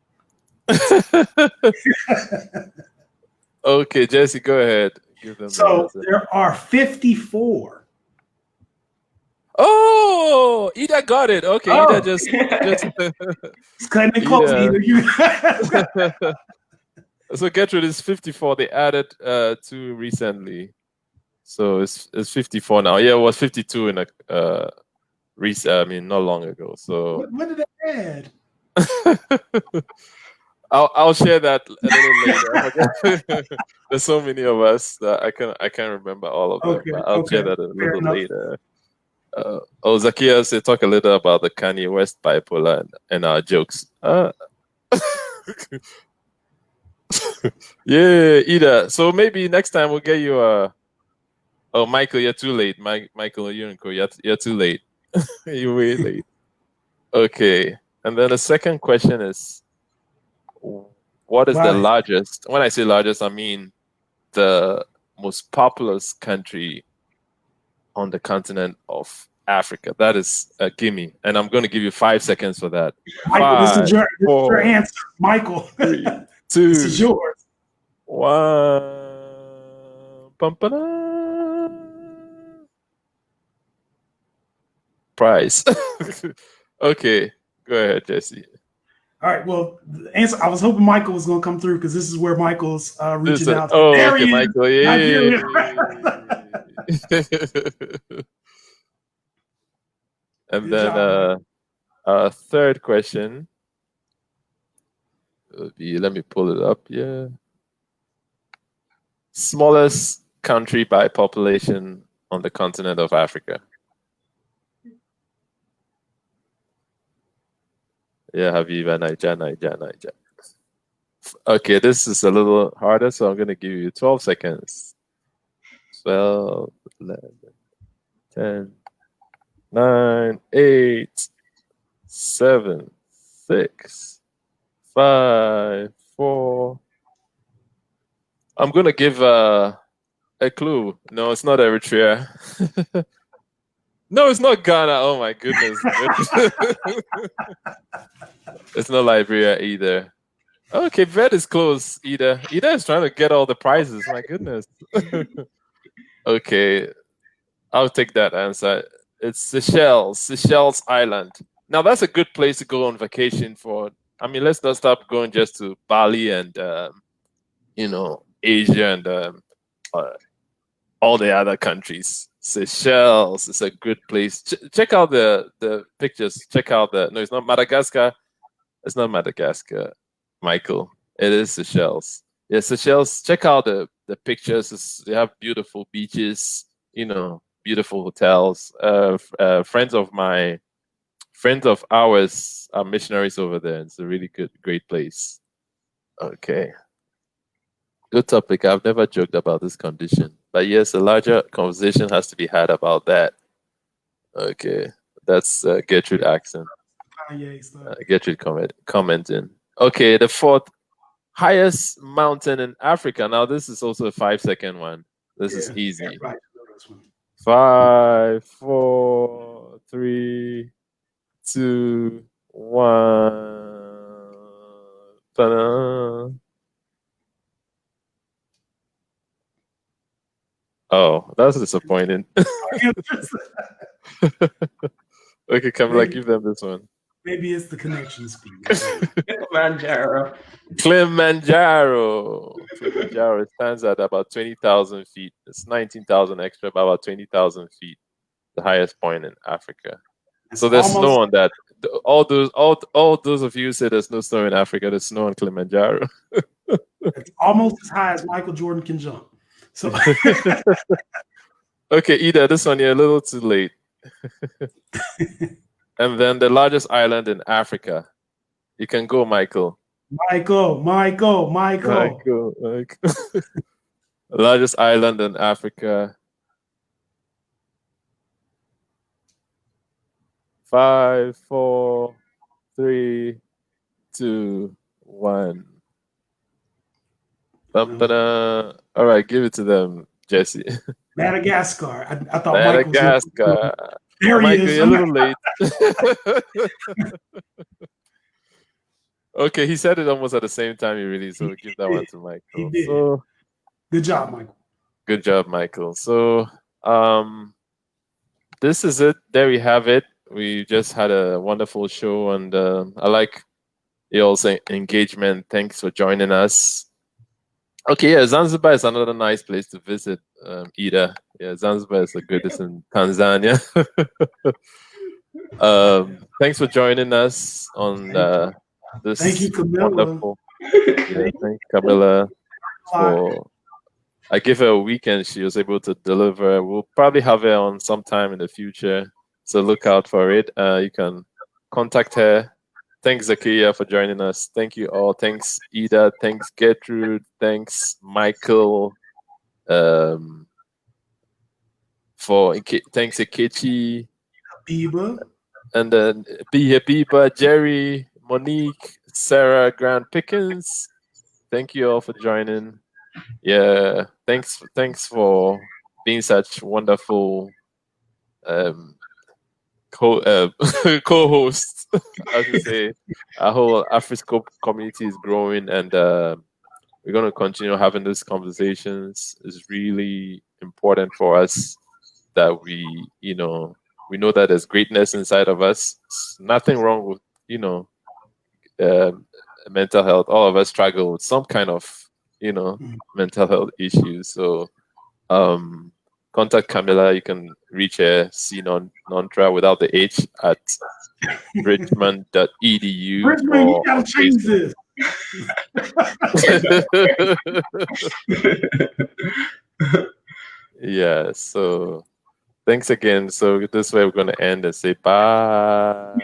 Okay, Jesse, go ahead. Give them so there are 54. Oh, Ida got it. Okay, Ida just it's cutting it close, Ida. So Gertrude is 54. They added 2 recently, so it's 54 now. Yeah, it was 52 in a not long ago. So when did they add? I'll share that a little later. There's so many of us that I can't remember all of them. But I'll share that a little later. Zakia, talk a little about the Kanye West bipolar and our jokes. Yeah, Ida. So maybe next time we'll get you a. Oh, Michael, you're too late. Michael, you're too late. You're way late. Okay, and then the second question is, what is the largest? When I say largest, I mean the most populous country on the continent of Africa. That is a gimme, and I'm going to give you 5 seconds for that. Michael, this is your answer, Michael. 3, 2, this is yours. 1. Prize. Okay, go ahead, Jesse. All right. Well, the answer. I was hoping Michael was going to come through because this is where Michael's reaching out. Oh, there okay, Michael. Yeah. And good then our third question will be. Let me pull it up. Yeah. Smallest country by population on the continent of Africa. Yeah, Habiba, Niger. Okay, this is a little harder, so I'm going to give you 12 seconds. 12, 11, 10, 9, 8, 7, 6, 5, 4. I'm going to give a clue. No, it's not Eritrea. No, it's not Ghana. Oh my goodness. It's not Liberia either. Okay, Vet is close, Ida. Ida is trying to get all the prizes. My goodness. Okay, I'll take that answer. It's Seychelles Island. Now that's a good place to go on vacation for. I mean, let's not stop going just to Bali and Asia and all the other countries. Seychelles is a good place. Check out the pictures. Check out no, it's not Madagascar. It's not Madagascar, Michael. It is Seychelles. Yeah, Seychelles. Check out the pictures. They have beautiful beaches. Beautiful hotels. Friends of ours are missionaries over there. It's a really great place. Okay. Good topic. I've never joked about this condition, but yes, a larger conversation has to be had about that. Okay, that's Gertrude accent. Gertrude commenting. Okay, the fourth highest mountain in Africa. Now this is also a 5-second one. This is easy. 5, 4, 3, 2, 1. Ta-da. Oh, that's disappointing. Okay, Camilla, give them this one. Maybe it's the connection speed. Kilimanjaro. Kilimanjaro stands at about 20,000 feet. It's 19,000 extra, but about 20,000 feet, the highest point in Africa. So there's snow on that. All those of you who say there's no snow in Africa, there's snow on Kilimanjaro. It's almost as high as Michael Jordan can jump. So okay, Ida, this one you're a little too late. And then the largest island in Africa. You can go, Michael. Michael. Largest island in Africa. 5, 4, 3, 2, 1. All right, give it to them, Jesse. Madagascar. I thought Madagascar. There Michael, he is. you're a little late. Okay, he said it almost at the same time he released, so we'll give that one to Michael. So, good job, Michael. Good job, Michael. So this is it. There we have it. We just had a wonderful show, and I like y'all's engagement. Thanks for joining us. Okay, yeah, Zanzibar is another nice place to visit, Ida. Yeah, Zanzibar is good. It's in Tanzania. Thanks for joining us on this. Thank you, Camilla. Wonderful. Yeah, thank Camilla. I gave her a week and she was able to deliver. We'll probably have her on sometime in the future, so look out for it. You can contact her. Thanks, Zakiya, for joining us. Thank you all. Thanks, Ida. Thanks, Gertrude. Thanks, Michael. Thanks, Ekechi. Biba. And then Biba, Jerry, Monique, Sarah, Grant Pickens. Thank you all for joining. Yeah, thanks for being such wonderful co-hosts. I should say our whole AfriScope community is growing, and we're going to continue having these conversations. It's really important for us that we know that there's greatness inside of us. Nothing wrong with mental health. All of us struggle with some kind of mental health issues. So contact Camilla. You can reach her, Nonterah without the H, at richmond.edu. Richmond, you gotta change this. Yeah, so thanks again. So this way we're going to end and say bye.